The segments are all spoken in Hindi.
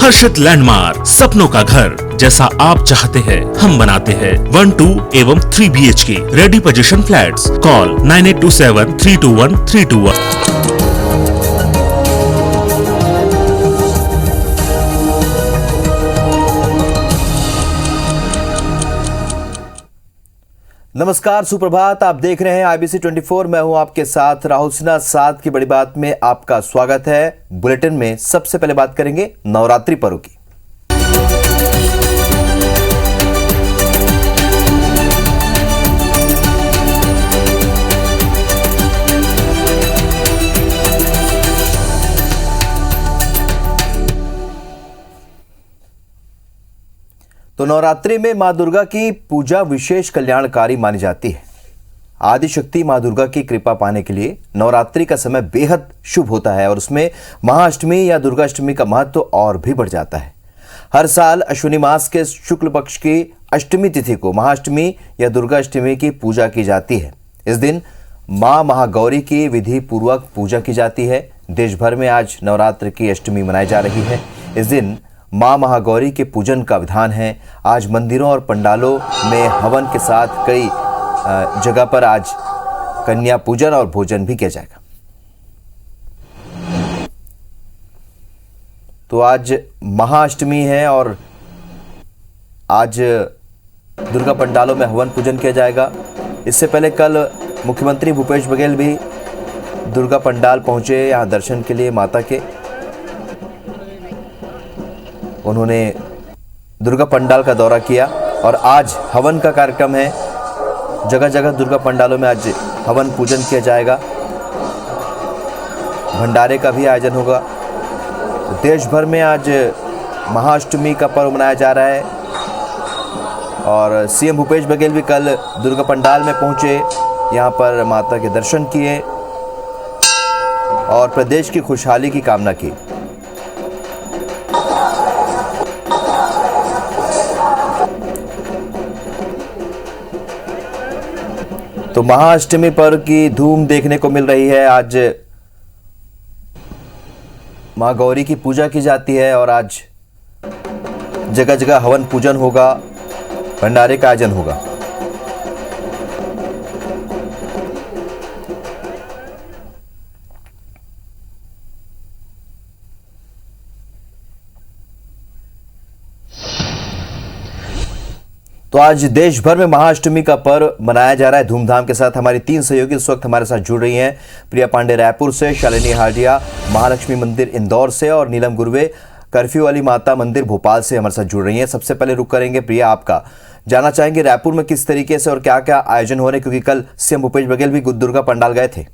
हर्षित लैंडमार्क, सपनों का घर जैसा आप चाहते हैं हम बनाते हैं। 1, 2 एवं 3 BHK ready position flats. Call 9827321321। नमस्कार, सुप्रभात। आप देख रहे हैं IBC 24। मैं हूं आपके साथ राहुल सिन्हा। साथ की बड़ी बात में आपका स्वागत है। बुलेटिन में सबसे पहले बात करेंगे नवरात्रि पर्व की। तो नवरात्रि में मां दुर्गा की पूजा विशेष कल्याणकारी मानी जाती है। आदिशक्ति मां दुर्गा की कृपा पाने के लिए नवरात्रि का समय बेहद शुभ होता है और उसमें महाअष्टमी या दुर्गाष्टमी का महत्व और भी बढ़ जाता है। हर साल अश्विनी मास के शुक्ल पक्ष की अष्टमी तिथि को महाअष्टमी या दुर्गाष्टमी की पूजा की जाती है। इस दिन मां महागौरी की विधि पूर्वक पूजा की जाती है। देश भर में आज नवरात्र की अष्टमी मनाई जा रही है। इस दिन मां महागौरी के पूजन का विधान है। आज मंदिरों और पंडालों में हवन के साथ कई जगह पर आज कन्या पूजन और भोजन भी किया जाएगा। तो आज महाअष्टमी है और आज दुर्गा पंडालों में हवन पूजन किया जाएगा। इससे पहले कल मुख्यमंत्री भूपेश बघेल भी दुर्गा पंडाल पहुंचे यहां दर्शन के लिए माता के। उन्होंने दुर्गा पंडाल का दौरा किया और आज हवन का कार्यक्रम है। जगह जगह दुर्गा पंडालों में आज हवन पूजन किया जाएगा। भंडारे का भी आयोजन होगा। देश भर में आज महाअष्टमी का पर्व मनाया जा रहा है और सीएम भूपेश बघेल भी कल दुर्गा पंडाल में पहुंचे, यहां पर माता के दर्शन किए और प्रदेश की खुशहाली की कामना की। तो महाअष्टमी पर्व की धूम देखने को मिल रही है। आज मां गौरी की पूजा की जाती है और आज जगह जगह हवन पूजन होगा, भंडारे का आयोजन होगा। तो आज देश भर में महाअष्टमी का पर्व मनाया जा रहा है धूमधाम के साथ। हमारी 3 सहयोगी इस वक्त हमारे साथ जुड़ रही हैं। प्रिया पांडे रायपुर से, शालिनी हाडिया महालक्ष्मी मंदिर इंदौर से और नीलम गुरवे कर्फ्यू वाली माता मंदिर भोपाल से हमारे साथ जुड़ रही हैं। सबसे पहले रुक करेंगे प्रिया आपका, जानना चाहेंगे रायपुर में किस तरीके से और क्या क्या आयोजन हो रहे हैं, क्योंकि कल सीएम भूपेश बघेल भी दुर्गा पंडाल गए थे।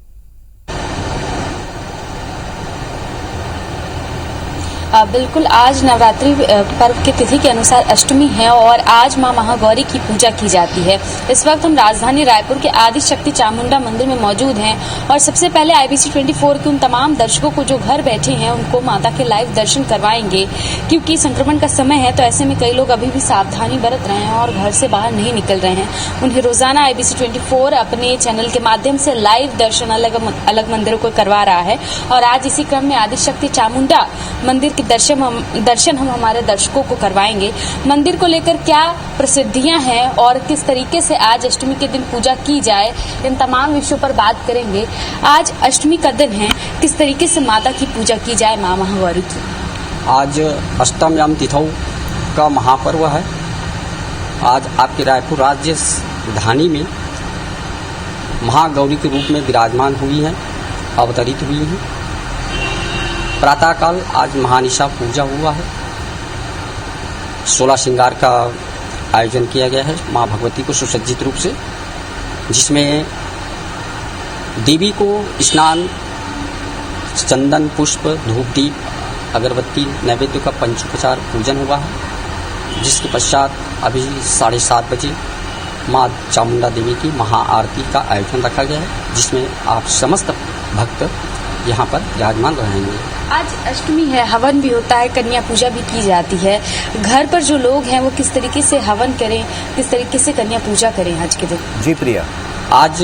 बिल्कुल, आज नवरात्रि पर्व की तिथि के अनुसार अष्टमी है और आज मां महागौरी की पूजा की जाती है। इस वक्त हम राजधानी रायपुर के आदिशक्ति चामुंडा मंदिर में मौजूद हैं और सबसे पहले IBC 24 के उन तमाम दर्शकों को जो घर बैठे हैं उनको माता के लाइव दर्शन करवाएंगे, क्योंकि संक्रमण का समय है तो ऐसे में कई लोग अभी भी सावधानी बरत रहे हैं और घर से बाहर नहीं निकल रहे हैं। उन्हें रोजाना IBC 24 अपने चैनल के माध्यम से लाइव दर्शन अलग अलग मंदिरों को करवा रहा है और आज इसी क्रम में आदिशक्ति चामुंडा मंदिर दर्शन हम हमारे दर्शकों को करवाएंगे। मंदिर को लेकर क्या प्रसिद्धियां हैं और किस तरीके से आज अष्टमी के दिन पूजा की जाए, इन तमाम विषयों पर बात करेंगे। आज अष्टमी का दिन है, किस तरीके से माता की पूजा की जाए मां महागौरी की। आज अष्टम्याम तिथौ का महापर्व है। आज आपके रायपुर राजधानी में महागौरी के रूप में विराजमान हुई हैं, अवतरित हुई हैं। प्रातःकाल आज महानिशा पूजा हुआ है। 16 श्रृंगार का आयोजन किया गया है मां भगवती को सुसज्जित रूप से, जिसमें देवी को स्नान, चंदन, पुष्प, धूप, दीप, अगरबत्ती, नैवेद्य का पंचोपचार पूजन हुआ है, जिसके पश्चात अभी 7:30 बजे मां चामुंडा देवी की महाआरती का आयोजन रखा गया है, जिसमें आप समस्त भक्त यहाँ पर विराजमान रहेंगे। आज अष्टमी है, हवन भी होता है, कन्या पूजा भी की जाती है। घर पर जो लोग हैं वो किस तरीके से हवन करें, किस तरीके से कन्या पूजा करें आज के दिन? जी प्रिया, आज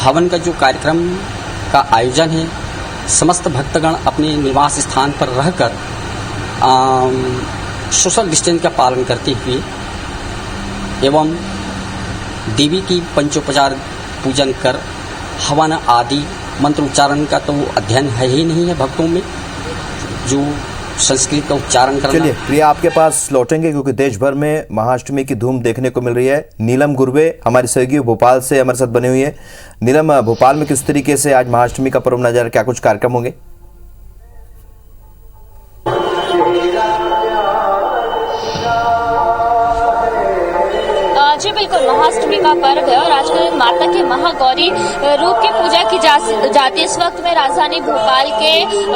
हवन का जो कार्यक्रम का आयोजन है, समस्त भक्तगण अपने निवास स्थान पर रहकर सोशल डिस्टेंस का पालन करते हुए एवं देवी की पंचोपचार पूजन कर हवन आदि मंत्र उच्चारण का तो अध्ययन है ही नहीं है भक्तों में, जो संस्कृत का उच्चारण करना। चलिए प्रिया, आपके पास लौटेंगे क्योंकि देश भर में महाअष्टमी की धूम देखने को मिल रही है। नीलम गुरवे हमारी सहयोगी भोपाल से हमारे साथ बने हुई है। नीलम, भोपाल में किस तरीके से आज महाअष्टमी का पर्व मनाया जा रहा है, क्या कुछ कार्यक्रम होंगे? जी बिल्कुल, महाअष्टमी का पर्व है और आजकल माता के महागौरी रूप की पूजा की जाती है। इस वक्त मैं राजधानी भोपाल के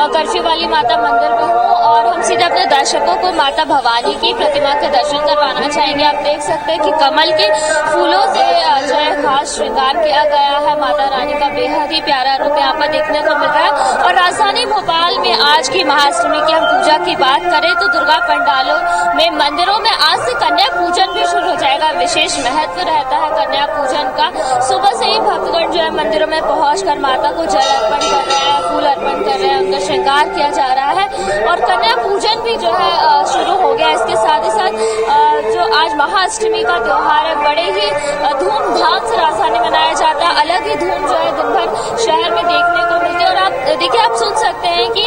कर्फ्यू वाली माता मंदिर में हूँ और हम सीधे अपने दर्शकों को माता भवानी की प्रतिमा के दर्शन करवाना चाहेंगे। आप देख सकते हैं कि कमल के फूलों से जो है खास श्रृंगार किया गया है। माता रानी का बेहद ही प्यारा रूप यहाँ पर देखने को मिल रहा है। और राजधानी भोपाल में आज की महाअष्टमी की हम पूजा की बात करें तो दुर्गा पंडालों में मंदिरों में आज से कन्या पूजन भी शुरू हो जाएगा। विशेष महत्व रहता है कन्या पूजन का। सुबह से ही भक्तगण जो है मंदिरों में पहुंचकर माता को जल अर्पण कर रहे हैं, फूल अर्पण कर रहे हैं, उनका श्रृंगार किया जा रहा है और कन्या पूजन भी जो है शुरू हो गया। इसके साथ ही साथ जो आज महाअष्टमी का त्योहार है बड़े ही धूमधाम से राजधानी मनाया जाता है। अलग ही धूम जो है दिन भर शहर में देखने को मिलती है। और आप देखिए, आप सुन सकते हैं कि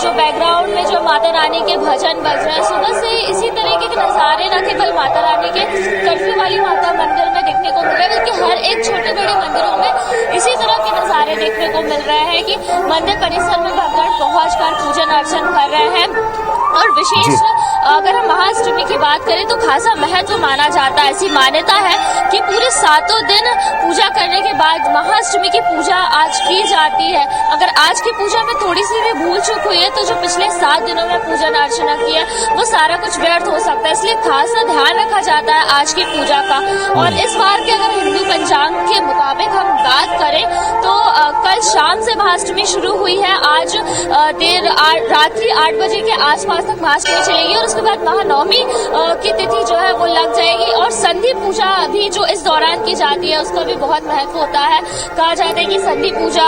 जो बैकग्राउंड में जो माता रानी के भजन बज रहे हैं। सुबह से इसी तरीके के नजारे न केवल माता रानी के कर्फ्यू वाली माता मंदिर में देखने को मिल रहा है, बल्कि हर एक छोटे बड़े मंदिरों में इसी तरह के नजारे देखने को मिल रहे हैं कि मंदिर परिसर में भक्तगण पहुंचकर पूजन अर्चन कर रहे हैं। और विशेष अगर हम महाअष्टमी की बात करें तो खासा महत्व माना जाता है। ऐसी मान्यता है कि पूरे 7 दिन पूजा करने के बाद महाअष्टमी की पूजा आज की जाती है। अगर आज की पूजा में थोड़ी सी भी भूल चूक हुई है तो जो पिछले 7 दिनों में पूजन अर्चना की है वो सारा कुछ व्यर्थ हो सकता है। इसलिए खासा ध्यान रखा जाता है आज की पूजा का। और इस बार के अगर हिंदू पंचांग के मुताबिक हम बात करें तो कल शाम से महाअष्टमी शुरू हुई है। आज रात्रि 8 बजे के आसपास तक महाअष्टमी चलेगी और उसके बाद महानवमी की तिथि जो है वो लग जाएगी। और संधि पूजा भी जो इस दौरान की जाती है उसका भी बहुत महत्व होता है। कहा जाता है कि संधि पूजा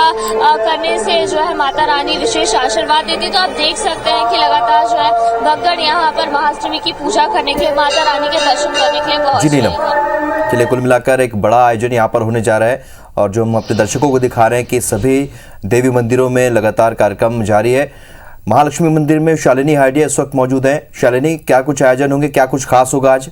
करने से जो है माता रानी विशेष आशीर्वाद देती। तो आप देख सकते हैं कि लगातार जो है भक्तगण यहाँ पर महाअष्टमी की पूजा करने के लिए, माता रानी के दर्शन करने के लिए पहुंच रहे हैं। चलिए, कुल मिलाकर एक बड़ा आयोजन यहाँ पर होने जा रहा है और जो हम अपने दर्शकों को दिखा रहे हैं कि सभी देवी मंदिरों में लगातार कार्यक्रम जारी है। महालक्ष्मी मंदिर में शालिनी हाइडिया इस वक्त मौजूद हैं। शालिनी, क्या कुछ आयोजन होंगे, क्या कुछ खास होगा आज?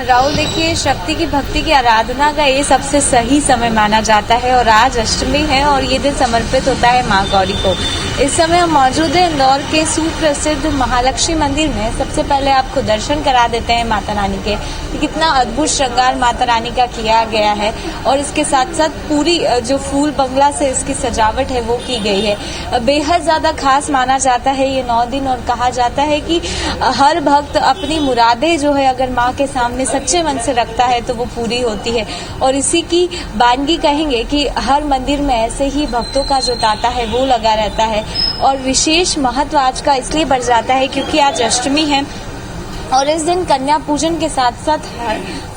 राहुल, देखिए, शक्ति की भक्ति की आराधना का ये सबसे सही समय माना जाता है और आज अष्टमी है और ये दिन समर्पित होता है माँ गौरी को। इस समय हम मौजूद हैं इंदौर के सुप्रसिद्ध महालक्ष्मी मंदिर में। सबसे पहले आपको दर्शन करा देते हैं माता रानी के। कितना अद्भुत श्रृंगार माता रानी का किया गया है और इसके साथ साथ पूरी जो फूल बंगला से इसकी सजावट है वो की गई है। बेहद ज्यादा खास माना जाता है ये 9 दिन और कहा जाता है कि हर भक्त अपनी मुरादें जो है अगर माँ के सामने सच्चे मन से रखता है तो वो पूरी होती है। और इसी की बानगी कहेंगे कि हर मंदिर में ऐसे ही भक्तों का जो तांता है वो लगा रहता है। और विशेष महत्व आज का इसलिए बढ़ जाता है क्योंकि आज अष्टमी है और इस दिन कन्या पूजन के साथ साथ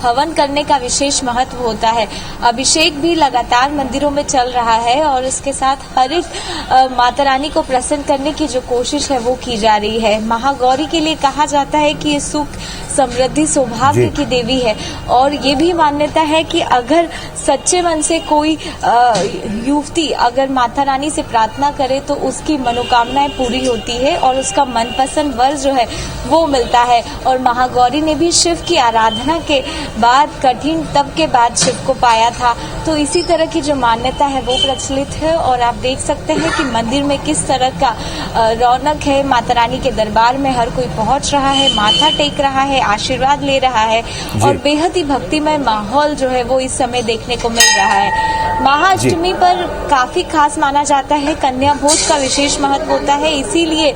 हवन करने का विशेष महत्व होता है। अभिषेक भी लगातार मंदिरों में चल रहा है और इसके साथ हर एक माता रानी को प्रसन्न करने की जो कोशिश है वो की जा रही है। महागौरी के लिए कहा जाता है कि ये सुख, समृद्धि, सौभाग्य की देवी है और ये भी मान्यता है कि अगर सच्चे मन से कोई युवती अगर माता रानी से प्रार्थना करे तो उसकी मनोकामनाएं पूरी होती है और उसका मनपसंद वर जो है वो मिलता है। और महागौरी ने भी शिव की आराधना के बाद कठिन तप के बाद शिव को पाया था। तो इसी तरह की जो मान्यता है वो प्रचलित है और आप देख सकते हैं कि मंदिर में किस तरह का रौनक है। माता रानी के दरबार में हर कोई पहुंच रहा है, माथा टेक रहा है, आशीर्वाद ले रहा है और बेहद ही भक्तिमय माहौल जो है वो इस समय देखने को मिल रहा है। महाअष्टमी पर काफी खास माना जाता है, कन्या भोज का विशेष महत्व होता है। इसीलिए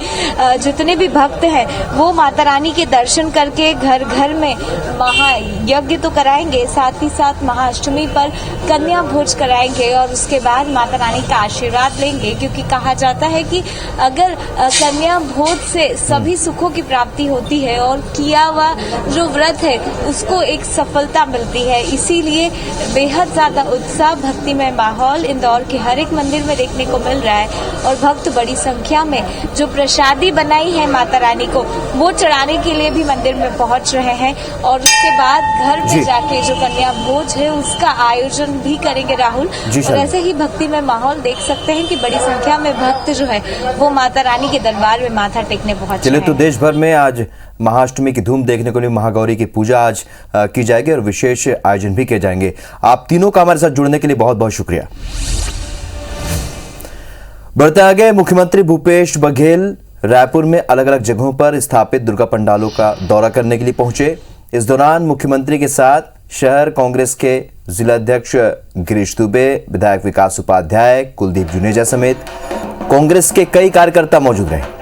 जितने भी भक्त हैं वो माता रानी के दर्शन करके घर घर में महायज्ञ यज्ञ तो कराएंगे, साथ ही साथ महाअष्टमी पर कन्या भोज कराएंगे और उसके बाद माता रानी का आशीर्वाद लेंगे, क्योंकि कहा जाता है कि अगर कन्या भोज से सभी सुखों की प्राप्ति होती है और किया हुआ जो व्रत है उसको एक सफलता मिलती है। इसीलिए बेहद ज्यादा उत्साह, भक्तिमय माहौल इंदौर के हर एक मंदिर में देखने को मिल रहा है और भक्त बड़ी संख्या में जो प्रसादी बनाई है माता रानी को वो चढ़ाने के लिए भी मंदिर में पहुंच रहे हैं और उसके बाद घर में जाके जो कन्या भोज है उसका आयोजन भी करेंगे राहुल। और ऐसे ही भक्तिमय माहौल देख सकते हैं कि बड़ी संख्या में भक्त जो है वो माता रानी के दरबार में माथा टेकने पहुंचे। चलिए, तो देश भर में आज महाअष्टमी की धूम देखने को लिए महागौरी की पूजा आज की जाएगी और विशेष आयोजन भी किए जाएंगे। आप तीनों का हमारे साथ जुड़ने के लिए बहुत बहुत शुक्रिया। बढ़ते आगे, मुख्यमंत्री भूपेश बघेल रायपुर में अलग अलग जगहों पर स्थापित दुर्गा पंडालों का दौरा करने के लिए पहुंचे। इस दौरान मुख्यमंत्री के साथ शहर कांग्रेस के जिलाध्यक्ष गिरीश दुबे, विधायक विकास उपाध्याय, कुलदीप जुनेजा समेत कांग्रेस के कई कार्यकर्ता मौजूद रहे।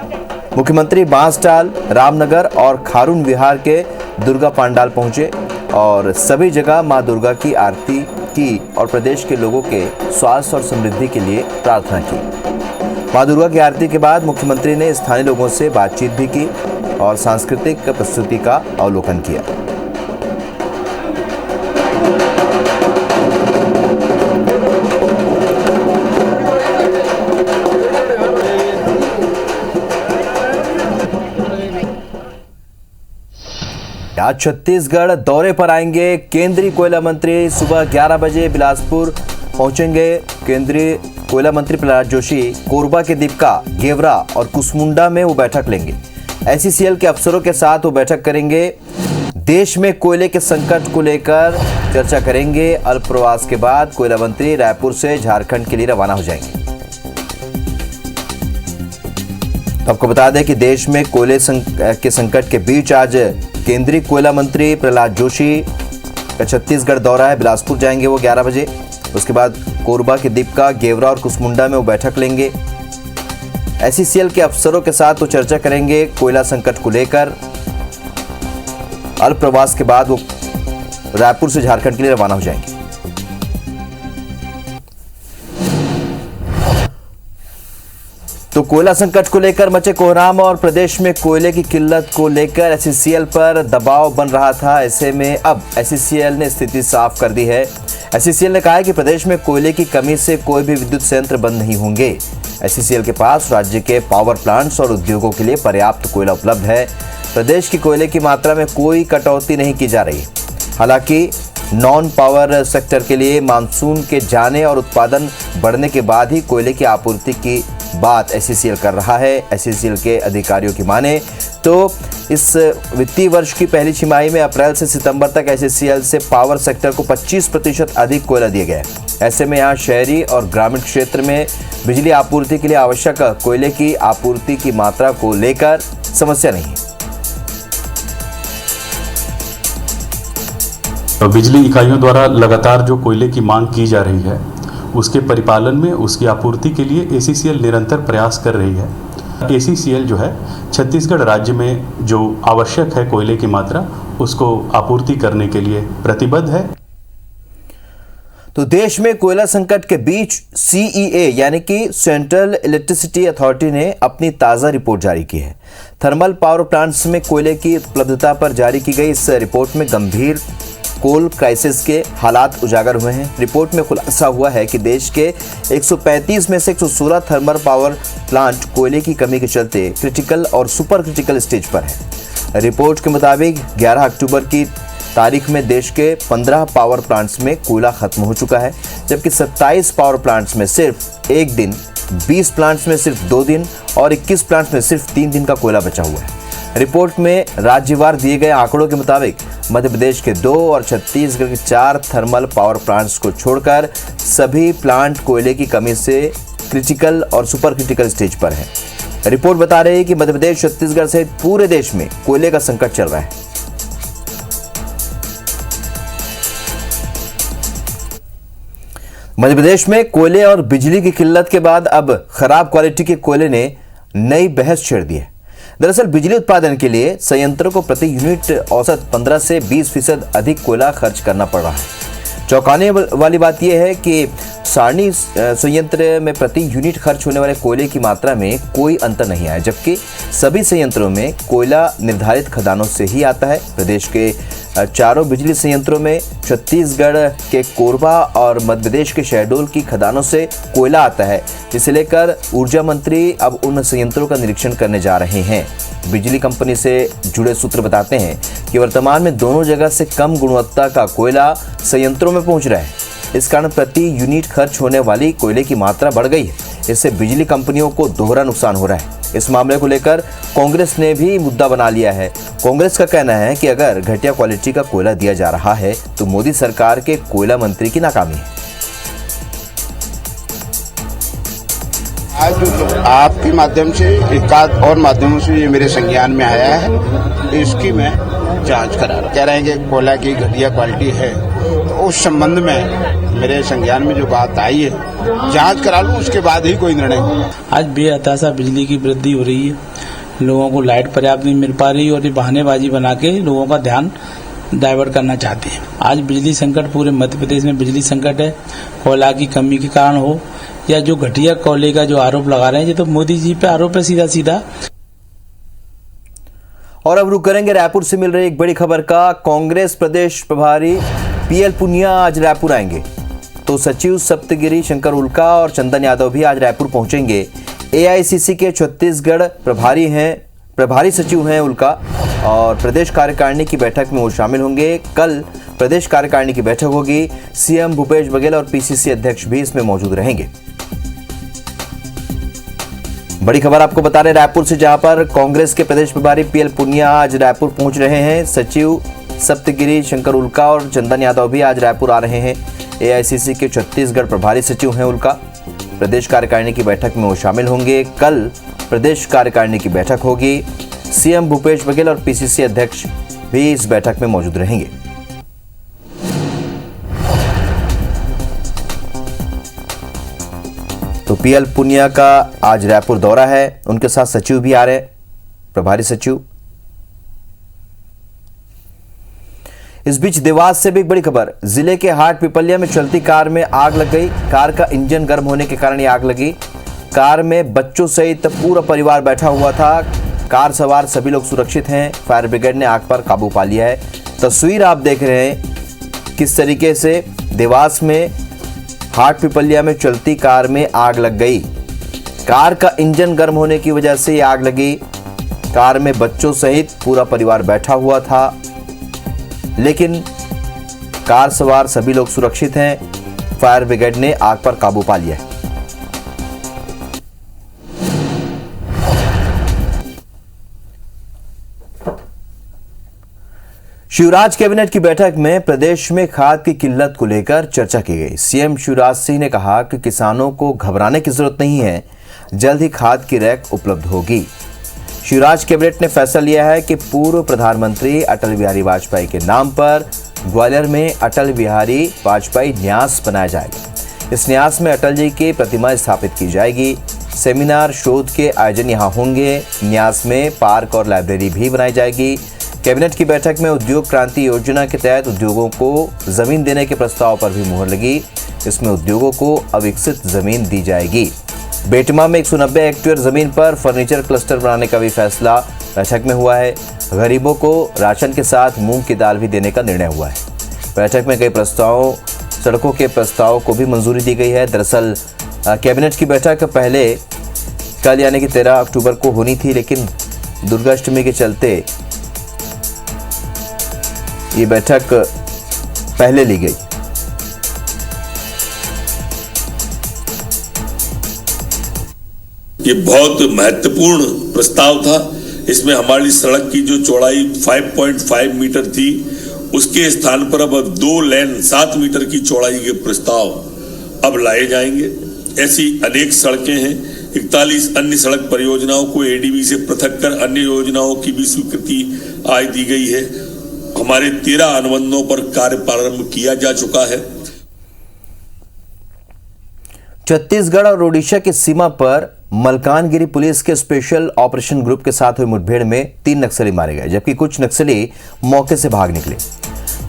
मुख्यमंत्री बांसटाल, रामनगर और खारून विहार के दुर्गा पंडाल पहुंचे और सभी जगह मां दुर्गा की आरती की और प्रदेश के लोगों के स्वास्थ्य और समृद्धि के लिए प्रार्थना की। मां दुर्गा की आरती के बाद मुख्यमंत्री ने स्थानीय लोगों से बातचीत भी की और सांस्कृतिक प्रस्तुति का अवलोकन किया। आज छत्तीसगढ़ दौरे पर आएंगे केंद्रीय कोयला मंत्री। सुबह 11 बजे बिलासपुर पहुंचेंगे। केंद्रीय कोयला मंत्री प्रहलाद जोशी कोरबा के दीपका, गेवरा और कुसमुंडा में वो बैठक लेंगे। एसईसीएल के अफसरों के साथ वो बैठक करेंगे। देश में कोयले के संकट को लेकर चर्चा करेंगे। अल्प प्रवास के बाद कोयला मंत्री रायपुर से झारखंड के लिए रवाना हो जाएंगे। तो आपको बता दें कि देश में कोयले के संकट के बीच आज केंद्रीय कोयला मंत्री प्रहलाद जोशी का छत्तीसगढ़ दौरा है। बिलासपुर जाएंगे वो 11 बजे। उसके बाद कोरबा के दीपका, गेवरा और कुसमुंडा में वो बैठक लेंगे। एसईसीएल के अफसरों के साथ वो चर्चा करेंगे कोयला संकट को लेकर। अल्प प्रवास के बाद वो रायपुर से झारखंड के लिए रवाना हो जाएंगे। तो कोयला संकट को लेकर मचे कोहराम और प्रदेश में कोयले की किल्लत को लेकर एसईसीएल पर दबाव बन रहा था। ऐसे में अब एसईसीएल ने स्थिति साफ कर दी है। एसईसीएल ने कहा है कि प्रदेश में कोयले की कमी से कोई भी विद्युत संयंत्र बंद नहीं होंगे। एसईसीएल के पास राज्य के पावर प्लांट्स और उद्योगों के लिए पर्याप्त कोयला उपलब्ध है। प्रदेश की कोयले की मात्रा में कोई कटौती नहीं की जा रही। हालांकि नॉन पावर सेक्टर के लिए मानसून के जाने और उत्पादन बढ़ने के बाद ही कोयले की आपूर्ति की बात एसईसीएल कर रहा है। एसईसीएल के अधिकारियों की माने तो इस वित्तीय वर्ष की पहली छमाही में अप्रैल से सितंबर तक एसईसीएल से पावर सेक्टर को 25% अधिक कोयला दिया गया है। ऐसे में यहाँ शहरी और ग्रामीण क्षेत्र में बिजली आपूर्ति के लिए आवश्यक कोयले की आपूर्ति की मात्रा को लेकर समस्या नहीं है। बिजली इकाइयों द्वारा लगातार जो कोयले की मांग की जा रही है उसके परिपालन में, उसकी आपूर्ति के लिए एसईसीएल निरंतर प्रयास कर रही है। एसईसीएल जो है छत्तीसगढ़ राज्य में जो आवश्यक है कोयले की मात्रा उसको आपूर्ति करने के लिए प्रतिबद्ध है। तो देश में कोयला संकट के बीच सीईए यानी कि सेंट्रल इलेक्ट्रिसिटी अथॉरिटी ने अपनी ताज़ा रिपोर्ट जारी की है। थर्मल पावर प्लांट्स में कोयले की उपलब्धता पर जारी की गई इस रिपोर्ट में गंभीर कोल क्राइसिस के हालात उजागर हुए हैं। रिपोर्ट में खुलासा हुआ है कि देश के 135 में से 116 थर्मल पावर प्लांट कोयले की कमी के चलते क्रिटिकल और सुपर क्रिटिकल स्टेज पर है। रिपोर्ट के मुताबिक 11 अक्टूबर की तारीख में देश के 15 पावर प्लांट्स में कोयला खत्म हो चुका है, जबकि 27 पावर प्लांट्स में सिर्फ 1 दिन, 20 प्लांट्स में सिर्फ 2 दिन और 21 प्लांट्स में सिर्फ 3 दिन का कोयला बचा हुआ है। रिपोर्ट में राज्यवार दिए गए आंकड़ों के मुताबिक मध्य प्रदेश के 2 और छत्तीसगढ़ के 4 थर्मल पावर प्लांट्स को छोड़कर सभी प्लांट कोयले की कमी से क्रिटिकल और सुपर क्रिटिकल स्टेज पर है। रिपोर्ट बता रही है कि मध्य प्रदेश, छत्तीसगढ़ सहित पूरे देश में कोयले का संकट चल रहा है। मध्य प्रदेश में कोयले और बिजली की किल्लत के बाद अब खराब क्वालिटी के कोयले ने नई बहस छेड़ दी है। दरअसल बिजली उत्पादन के लिए संयंत्रों को प्रति यूनिट औसत 15 से 20% अधिक कोयला खर्च करना पड़ रहा है। चौंकाने वाली बात यह है कि सारणी संयंत्र में प्रति यूनिट खर्च होने वाले कोयले की मात्रा में कोई अंतर नहीं आया, जबकि सभी संयंत्रों में कोयला निर्धारित खदानों से ही आता है। प्रदेश के चारों बिजली संयंत्रों में छत्तीसगढ़ के कोरबा और मध्य प्रदेश के शहडोल की खदानों से कोयला आता है, जिसे लेकर ऊर्जा मंत्री अब उन संयंत्रों का निरीक्षण करने जा रहे हैं। बिजली कंपनी से जुड़े सूत्र बताते हैं कि वर्तमान में दोनों जगह से कम गुणवत्ता का कोयला संयंत्रों में पहुंच रहा है। इस कारण प्रति यूनिट खर्च होने वाली कोयले की मात्रा बढ़ गई है। इससे बिजली कंपनियों को दोहरा नुकसान हो रहा है। इस मामले को लेकर कांग्रेस ने भी मुद्दा बना लिया है। कांग्रेस का कहना है कि अगर घटिया क्वालिटी का कोयला दिया जा रहा है तो मोदी सरकार के कोयला मंत्री की नाकामी है। आज आपके माध्यम से एकाध और माध्यमों से ये मेरे संज्ञान में आया है, इसकी मैं जांच करा रहा हूं। कह रहे हैं कि कोयला की घटिया क्वालिटी है, तो उस संबंध में मेरे संज्ञान में जो बात आई है जांच करा लूं, उसके बाद ही कोई निर्णय होगा। आज बेहताशा बिजली की वृद्धि हो रही है, लोगों को लाइट पर्याप्त नहीं मिल पा रही और ये बहानेबाजी बना के लोगों का ध्यान डाइवर्ट करना चाहते हैं। आज बिजली संकट पूरे मध्य प्रदेश में बिजली संकट है, कोयला की कमी के कारण हो या जो घटिया कोयले का जो आरोप लगा रहे हैं, ये तो मोदी जी पे आरोप है सीधा सीधा। और अब रुक करेंगे रायपुर से मिल रही एक बड़ी खबर का। कांग्रेस प्रदेश प्रभारी पीएल पुनिया आज रायपुर आएंगे, तो सचिव सप्तगिरी शंकर उल्का और चंदन यादव भी आज रायपुर पहुंचेंगे। एआईसीसी के छत्तीसगढ़ प्रभारी सचिव हैं उल्का और प्रदेश कार्यकारिणी की बैठक में वो शामिल होंगे। कल प्रदेश कार्यकारिणी की बैठक होगी। सीएम भूपेश बघेल और पीसीसी अध्यक्ष भी इसमें मौजूद रहेंगे। बड़ी खबर आपको बता रहे रायपुर से, जहां पर कांग्रेस के प्रदेश प्रभारी पीएल पुनिया आज रायपुर पहुंच रहे हैं। सचिव सप्तगिरी शंकर उल्का और चंदन यादव भी आज रायपुर आ रहे हैं। एआईसीसी के छत्तीसगढ़ प्रभारी सचिव हैं उल्का। प्रदेश कार्यकारिणी की बैठक में वो शामिल होंगे। कल प्रदेश कार्यकारिणी की बैठक होगी। सीएम भूपेश बघेल और पीसीसी अध्यक्ष भी इस बैठक में मौजूद रहेंगे। तो पीएल पुनिया का आज रायपुर दौरा है, उनके साथ सचिव भी आ रहे हैं, प्रभारी सचिव। इस बीच देवास से भी एक बड़ी खबर। जिले के हाट पिपलिया में चलती कार में आग लग गई। कार का इंजन गर्म होने के कारण ये आग लगी। कार में बच्चों सहित पूरा परिवार बैठा हुआ था। कार सवार सभी लोग सुरक्षित हैं। फायर ब्रिगेड ने आग पर काबू पा लिया है। तस्वीर आप देख रहे हैं किस तरीके से देवास में हाट पिपलिया में चलती कार में आग लग गई। कार का इंजन गर्म होने की वजह से ये आग लगी। कार में बच्चों सहित पूरा परिवार बैठा हुआ था, लेकिन कार सवार सभी लोग सुरक्षित हैं। फायर ब्रिगेड ने आग पर काबू पा लिया है। शिवराज कैबिनेट की बैठक में प्रदेश में खाद की किल्लत को लेकर चर्चा की गई। सीएम शिवराज सिंह ने कहा कि किसानों को घबराने की जरूरत नहीं है, जल्द ही खाद की रैक उपलब्ध होगी। शिवराज कैबिनेट ने फैसला लिया है कि पूर्व प्रधानमंत्री अटल बिहारी वाजपेयी के नाम पर ग्वालियर में अटल बिहारी वाजपेयी न्यास बनाया जाएगा। इस न्यास में अटल जी की प्रतिमा स्थापित की जाएगी। सेमिनार शोध के आयोजन यहाँ होंगे। न्यास में पार्क और लाइब्रेरी भी बनाई जाएगी। कैबिनेट की बैठक में उद्योग क्रांति योजना के तहत उद्योगों को जमीन देने के प्रस्ताव पर भी मुहर लगी। इसमें उद्योगों को अविकसित जमीन दी जाएगी। बेटमा में 190 हेक्टेयर जमीन पर फर्नीचर क्लस्टर बनाने का भी फैसला बैठक में हुआ है। गरीबों को राशन के साथ मूंग की दाल भी देने का निर्णय हुआ है। बैठक में कई प्रस्तावों, सड़कों के प्रस्ताव को भी मंजूरी दी गई है। दरअसल कैबिनेट की बैठक पहले कल यानी कि 13 अक्टूबर को होनी थी, लेकिन दुर्गाष्टमी के चलते ये बैठक पहले ली गई। ये बहुत महत्वपूर्ण प्रस्ताव था। इसमें हमारी सड़क की जो चौड़ाई 5.5 मीटर थी, उसके स्थान पर अब 2 लेन 7 मीटर की चौड़ाई के प्रस्ताव अब लाए जाएंगे। ऐसी अनेक सड़कें हैं। 41 अन्य सड़क परियोजनाओं को एडीबी से पृथक कर अन्य योजनाओं की भी स्वीकृति आज दी गई है। हमारे 13 अनुबंधों पर कार्य प्रारंभ किया जा चुका है। छत्तीसगढ़ और ओडिशा की सीमा पर मलकानगिरी पुलिस के स्पेशल ऑपरेशन ग्रुप के साथ हुई मुठभेड़ में 3 नक्सली मारे गए, जबकि कुछ नक्सली मौके से भाग निकले।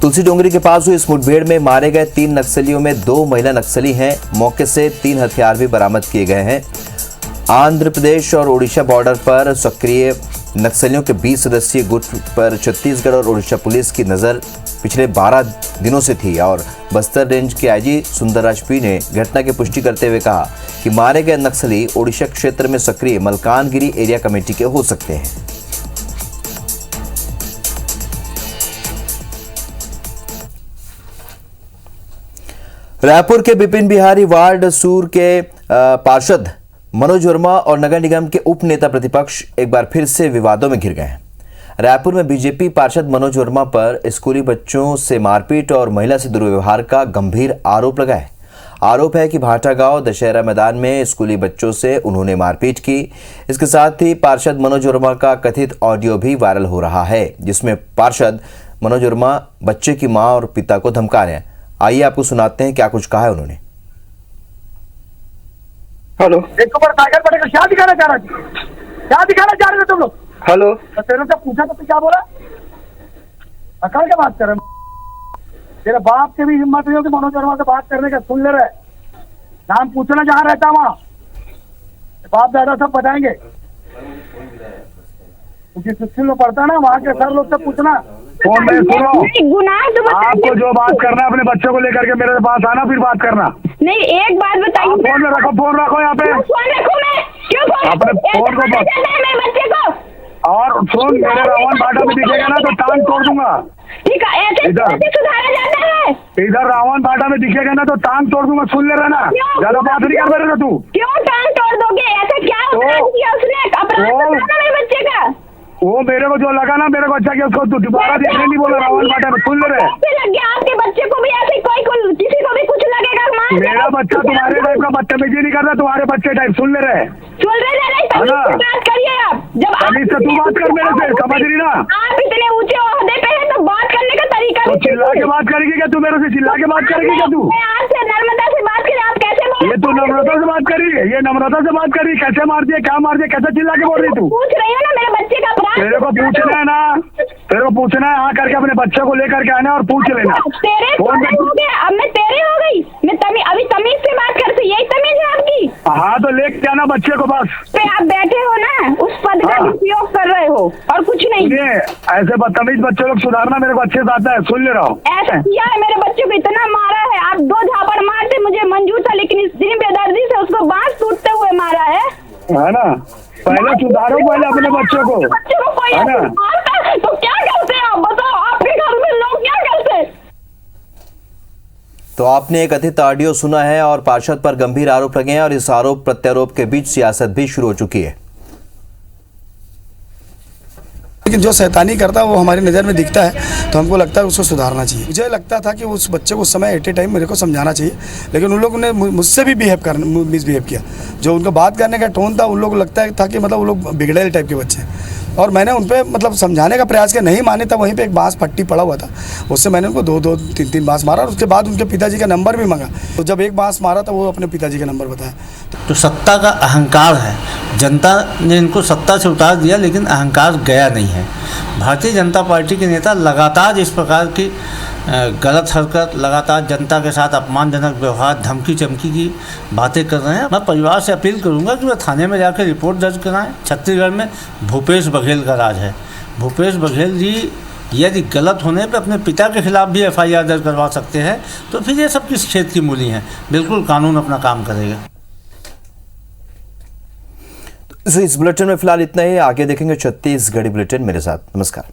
तुलसी डोंगरी के पास हुई इस मुठभेड़ में मारे गए 3 नक्सलियों में 2 महिला नक्सली हैं। मौके से 3 हथियार भी बरामद किए गए हैं। आंध्र प्रदेश और ओडिशा बॉर्डर पर सक्रिय नक्सलियों के 20 सदस्यीय गुट पर छत्तीसगढ़ और ओडिशा पुलिस की नजर पिछले 12 दिनों से थी और बस्तर रेंज के आईजी सुंदरराज पी ने घटना की पुष्टि करते हुए कहा कि मारे गए नक्सली ओडिशा क्षेत्र में सक्रिय मलकानगिरी एरिया कमेटी के हो सकते हैं। रायपुर के बिपिन बिहारी वार्ड सूर के पार्षद मनोज वर्मा और नगर निगम के उप नेता प्रतिपक्ष एक बार फिर से विवादों में घिर गए हैं। रायपुर में बीजेपी पार्षद मनोज वर्मा पर स्कूली बच्चों से मारपीट और महिला से दुर्व्यवहार का गंभीर आरोप लगा है। आरोप है कि भाटा गांव दशहरा मैदान में स्कूली बच्चों से उन्होंने मारपीट की। इसके साथ ही पार्षद मनोज वर्मा का कथित ऑडियो भी वायरल हो रहा है, जिसमें पार्षद मनोज वर्मा बच्चे की मां और पिता को धमका रहे हैं। आइए आपको सुनाते हैं क्या कुछ कहा है उन्होंने। हेलो, एक ऊपर टाइगर पड़ेगा, क्या दिखाना चाह रहा है? क्या दिखाना चाह रहे हो तुम लोग? हेलो, तो तेरे से पूछा तो तू क्या बोला? अकड़ के बात कर रहे? तेरे बाप के भी हिम्मत नहीं हो कि मनोज वर्मा से बात करने का। सुन ले रहे, नाम पूछना जहाँ रहता वहाँ बाप दादा सब बताएंगे। जिस स्कूल में पढ़ता ना वहाँ के सर लोग से पूछना। फोन में सुनो, आपको जो बात करना है अपने बच्चों को लेकर के मेरे पास आना, फिर बात करना। नहीं, एक बात बताइए। फोन में रखो, फोन रखो यहाँ पे। फोन रखो मैं क्यों? अपने फोन को मेरे बच्चे को। और फोन मेरे रावण भाटा में दिखेगा ना तो टांग तोड़ दूंगा। ठीक है, ऐसे सुधारा जाता है? इधर रावण भाटा में दिखेगा ना तो टांग तोड़ दूंगा। सुन ले रहा ना, ज्यादा बात नहीं कर रहे तू। क्यों टांग तोड़ दोगे? ऐसा क्या अपराध किया उसने? अपराध बताना मेरे बच्चे का। वो मेरे को जो लगा ना, मेरे को अच्छा किया, उसको तू दोबारा देखने नहीं बोला। रावण भाटा में सुन ले रहे। लग गया आपके बच्चे को भी ऐसे किसी को भी कुछ लगेगा। मेरा बच्चा तुम्हारे टाइप का बदतमीजी नहीं करता, तुम्हारे बच्चे टाइप। सुन ले रहे बात करिए आप। जब तमीज से तू बात कर मेरे से, समझ रही ना? आप इतने ऊंचे ओहदे पे हैं तो बात करने का तरीका तो चिल्ला के बात करेगी क्या तू? मेरे से चिल्ला के बात करेगी क्या तू? आपसे नर्मदा से बात करें, आप कैसे बोल? ये तू नम्रता से बात करी है? ये नम्रता से बात करी? कैसे मार दिए, क्या मार दिए, कैसे चिल्ला के बोल रही तू? पूछ रही हो ना मेरे बच्चे का अपराध। तेरे को पूछना है ना, तेरे को पूछना है। हाँ करके अपने बच्चों को लेकर के आना और पूछ लेना। तेरे हो गया, अब मैं तेरे हो गई। मैं अभी तमीज से बात करती, यही तमीज है आपकी? हाँ तो लेके आना बच्चे को बस। पे आप बैठे हो ना, उस पद का उपयोग कर रहे हो और कुछ नहीं। ऐसे बदतमीज बच्चे लोग सुधारना मेरे को अच्छे से आता है। सुन ले रहा हूँ। ऐसा किया है, मेरे बच्चे को इतना मारा है। आप 2 झापड़ मारते मुझे मंजूर था, लेकिन इस दिन बेदर्दी से उसको बांस टूटते हुए मारा है ना? पहले सुधारो पहले अपने बच्चों को, है ना? तो क्या करते आप बताओ? आपके घर में लोग क्या करते? तो आपने एक कथित ऑडियो सुना है और पार्षद पर गंभीर आरोप लगे हैं और इस आरोप प्रत्यारोप के बीच सियासत भी शुरू हो चुकी है। लेकिन जो शैतानी करता है वो हमारी नज़र में दिखता है तो हमको लगता है उसको सुधारना चाहिए। मुझे लगता था कि उस बच्चे को उस समय एट ए टाइम मेरे को समझाना चाहिए, लेकिन उन लोगों ने मुझसे भी मिसबिहेव किया। जो उनका बात करने का टोन था, उन लोगों को लगता था कि मतलब वो लोग बिगड़ेल टाइप के बच्चे हैं। और मैंने उन पर मतलब समझाने का प्रयास किया, नहीं माने था। वहीं पे एक बांस पट्टी पड़ा हुआ था, उससे मैंने उनको 2-2, 3-3 बांस मारा और उसके बाद उनके पिताजी का नंबर भी मांगा। तो जब एक बांस मारा था वो अपने पिताजी का नंबर बताया। तो सत्ता का अहंकार है, जनता ने इनको सत्ता से उतार दिया, लेकिन अहंकार गया नहीं है। भारतीय जनता पार्टी के नेता लगातार इस प्रकार की गलत हरकत, लगातार जनता के साथ अपमानजनक व्यवहार, धमकी चमकी की बातें कर रहे हैं। मैं परिवार से अपील करूंगा कि वह थाने में जाकर रिपोर्ट दर्ज कराएं। छत्तीसगढ़ में भूपेश बघेल का राज है। भूपेश बघेल जी यदि गलत होने पर अपने पिता के खिलाफ भी FIR दर्ज करवा सकते हैं, तो फिर ये सब किस खेत की मूली है? बिल्कुल कानून अपना काम करेगा। तो इस बुलेटिन में फिलहाल इतना ही। आगे देखेंगे छत्तीसगढ़ी बुलेटिन मेरे साथ। नमस्कार।